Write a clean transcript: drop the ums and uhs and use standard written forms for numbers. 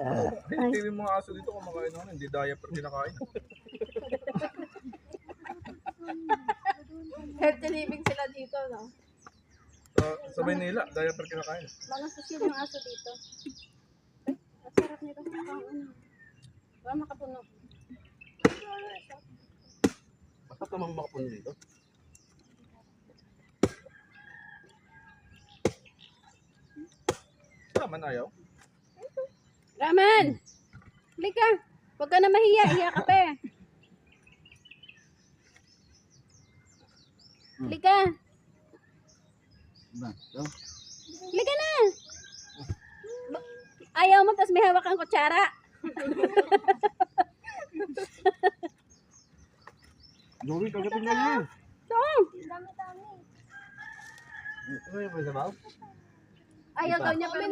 Hindi yung mga aso dito kumakain ako, hindi diaper kinakain. Healthy living sila dito, no? Sa Maynila, diaper kinakain. Mga susil yung aso dito. Ay, ang sarap nito. Wala makapuno. Bakit naman makapuno dito? Naman ayaw. Raman! Halika! Huwag ka na mahiya. Hiya ka pa eh. Halika! Halika na! Ayaw mo, tapos may hawak kang kutsara. Joey, kagatin ka niya. So, Ano yung sabaw? ayaw daw niya. Pero